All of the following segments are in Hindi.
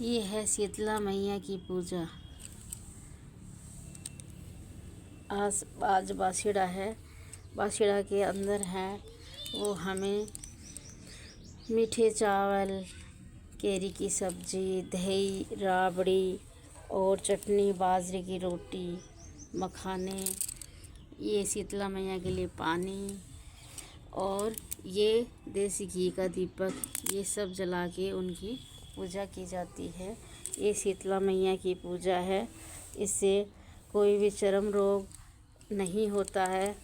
ये है शीतला मैया की पूजा। आज बासीड़ा है। बासीड़ा के अंदर है वो हमें मीठे चावल, केरी की सब्जी, दही, राबड़ी और चटनी, बाजरे की रोटी, मखाने, ये शीतला मैया के लिए पानी और ये देसी घी का दीपक, ये सब जला के उनकी पूजा की जाती है। ये शीतला मैया की पूजा है। इससे कोई भी चर्म रोग नहीं होता है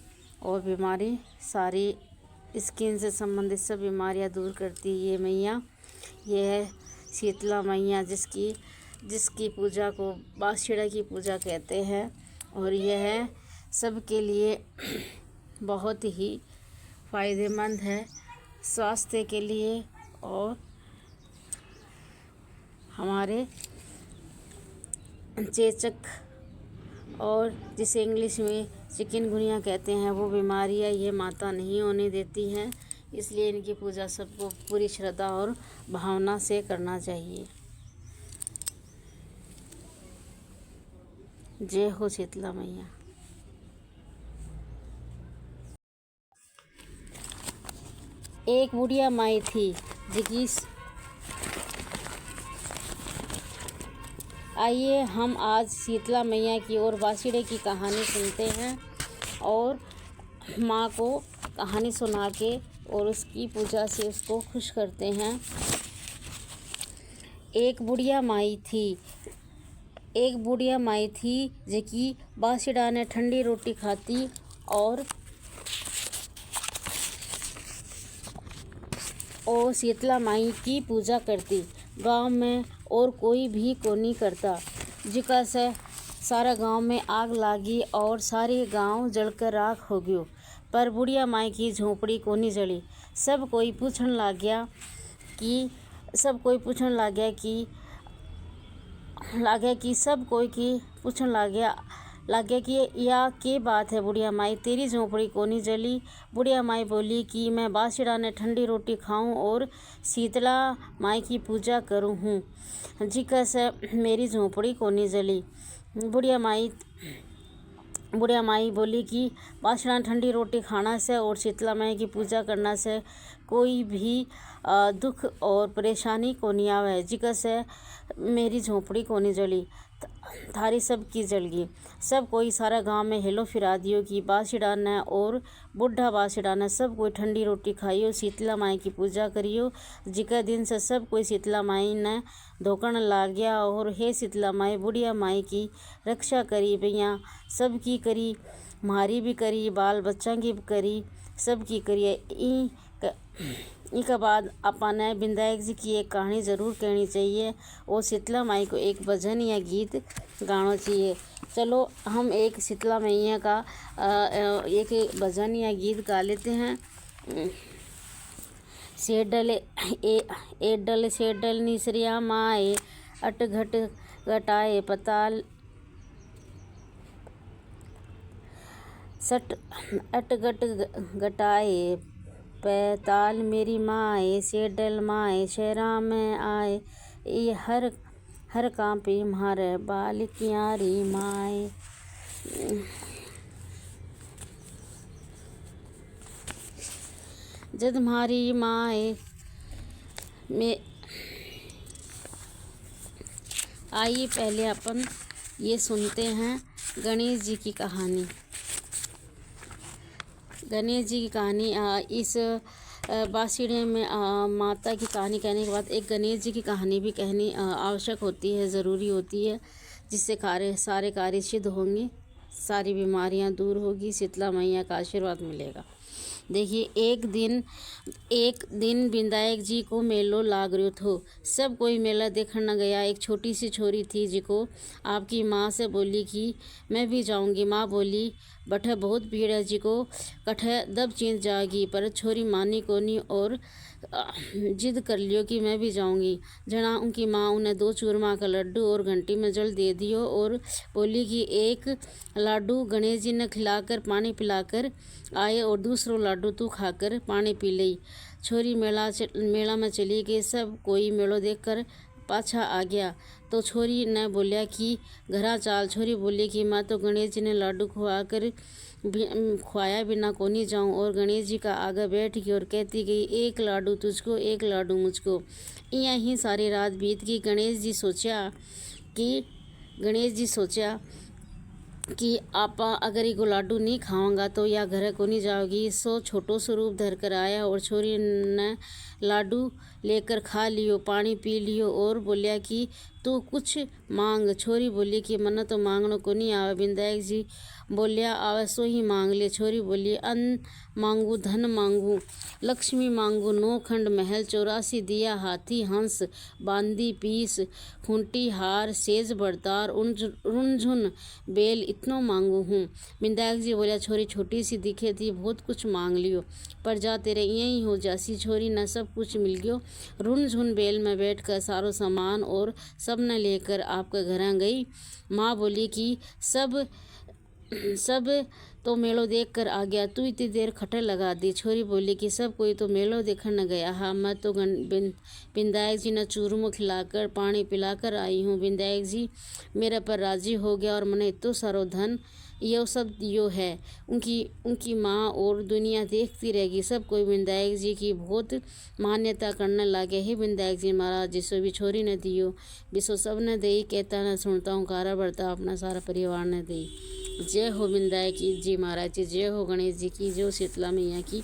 और बीमारी सारी स्किन से संबंधित सब बीमारियां दूर करती है ये मैया। ये है शीतला मैया जिसकी पूजा को बासीड़ा की पूजा कहते हैं और यह है सबके लिए बहुत ही फ़ायदेमंद है, स्वास्थ्य के लिए और हमारे चेचक और जिसे इंग्लिश में चिकनगुनिया कहते हैं वो बीमारियां ये माता नहीं होने देती हैं। इसलिए इनकी पूजा सबको पूरी श्रद्धा और भावना से करना चाहिए। जय हो शीतला मैया। एक बुढ़िया माई थी जिसकी आइए हम आज शीतला मैया की और बासीड़े की कहानी सुनते हैं और माँ को कहानी सुना के और उसकी पूजा से उसको खुश करते हैं। एक बुढ़िया माई थी जिसकी बासीड़ा ने ठंडी रोटी खाती और शीतला माई की पूजा करती। गांव में और कोई भी को नहीं करता, जिका से सारा गांव में आग लागी और सारे गांव जलकर राख हो गयो। पर बुढ़िया माई की झोपड़ी को नहीं जली। सब कोई पूछन लग गया कि या के बात है बुढ़िया माई, तेरी झोपड़ी को नहीं जली। बुढ़िया माई बोली कि मैं बासीड़ा ने ठंडी रोटी खाऊं और शीतला माई की पूजा करूं हूँ, जिका से मेरी झोपड़ी को नहीं जली। बुढ़िया माई बोली कि बासीड़ा ने ठंडी रोटी खाना से और शीतला माई की पूजा करना से कोई भी दुख और परेशानी को नहीं आवे, जिका से मेरी झोपड़ी को नहीं जली, थारी सब की जल गई। सब कोई सारा गांव में हेलो फिरा दियो कि बासीड़ा ने और बुढ़ा बासीड़ा ने सब कोई ठंडी रोटी खाइयो, शीतला माई की पूजा करियो। जिका दिन से सब कोई शीतला माई ने धोकण लाग गया और हे शीतला माई, बुढ़िया माई की रक्षा करी भैया, सब की करी, मारी भी करी, बाल बच्चा की भी करी, सब की करी। इसके बाद अपने विधायक जी की एक कहानी ज़रूर कहनी चाहिए और शीतला माई को एक भजन या गीत गाना चाहिए। चलो हम एक शीतला मैया का एक भजन या गीत गा लेते हैं। एडल सेडल निसरिया माए, अट घट घटाए पताल, सट अट घट घटाए पैताल, मेरी माए सेडल माए शहरा में आए, ये हर काम पे मारे बाल क्यारी माए। जद मारी माए में आइए पहले अपन ये सुनते हैं गणेश जी की कहानी। गणेश जी की कहानी इस बासीड़े में माता की कहानी कहने के बाद एक गणेश जी की कहानी भी कहनी आवश्यक होती है, ज़रूरी होती है, जिससे सारे कार्य सिद्ध होंगे, सारी बीमारियां दूर होगी, शीतला मैया का आशीर्वाद मिलेगा। देखिए एक दिन विधायक जी को मेलो लाग रहो थो। सब कोई मेला देखने न गया। एक छोटी सी छोरी थी जिको आपकी माँ से बोली कि मैं भी जाऊंगी। माँ बोली बठे बहुत भीड़ है, जिको कठे दब चीज जाएगी, पर छोरी मानी को नहीं और जिद कर लियो कि मैं भी जाऊंगी। जना उनकी माँ उन्हें 2 चूरमा का लड्डू और घंटी में जल दे दियो और बोली कि एक लाडू गणेश जी ने खिलाकर पानी पिलाकर आए और दूसरो लाडू तू खाकर पानी पी लई। छोरी मेला में चली गई। सब कोई मेलो देखकर पाछा आ गया। तो छोरी ने बोलिया कि घरा चाल। छोरी बोली कि मैं तो गणेश जी ने लाडू खुआया बिना कोनी जाऊं। और गणेश जी का आगे बैठ गई और कहती गई, एक लाडू तुझको, एक लाडू मुझको। इयां ही सारी रात बीत गई। गणेश जी सोचा कि आपा अगर ये लाडू नहीं खाऊंगा तो या घर को नहीं जाओगी। सो छोटो स्वरूप धर कर आया और छोरी ने लाडू लेकर खा लियो, पानी पी लियो और बोलिया कि तू कुछ मांग। छोरी बोली कि मना तो मांगनो को नहीं आवे। विधायक जी बोलिया आवे सो ही मांग ले। छोरी बोली अन्न मांगू, धन मांगू, लक्ष्मी मांगू, 9 खंड महल, 84 दिया, हाथी हंस, बांदी पीस, खूंटी हार, सेज बरतार, रुनझुन बेल, इतनो मांगू हूँ। विधायक जी बोलिया छोरी छोटी सी दिखे थी, बहुत कुछ मांग लियो, पर जा तेरे यही हो जासी। छोरी न सब कुछ मिल गयो। रुनझुन बेल में बैठकर सारो सामान और सब न लेकर आपके घर गई। माँ बोली कि सब तो मेलो देख कर आ गया, तू इतनी देर खटे लगा दी। छोरी बोली कि सब कोई तो मेलो देखने न गया। हाँ, मैं तो विधायक जी ने चूरमो खिलाकर पानी पिलाकर आई हूँ। विधायक जी मेरे पर राजी हो गया और मैंने इतना सारो धन यो सब दियो है। उनकी माँ और दुनिया देखती रहेगी। सब कोई विधायक जी की बहुत मान्यता करने लगे। ही विधायक जी महाराज जिसो भी छोरी ने दियो विसो सब ने दई, कहता न सुनता हूँ, कारा बरता अपना सारा परिवार ने दई। जय हो विधायक जी महाराज जी, जय हो गणेश जी की, जय हो शीतला मैया की।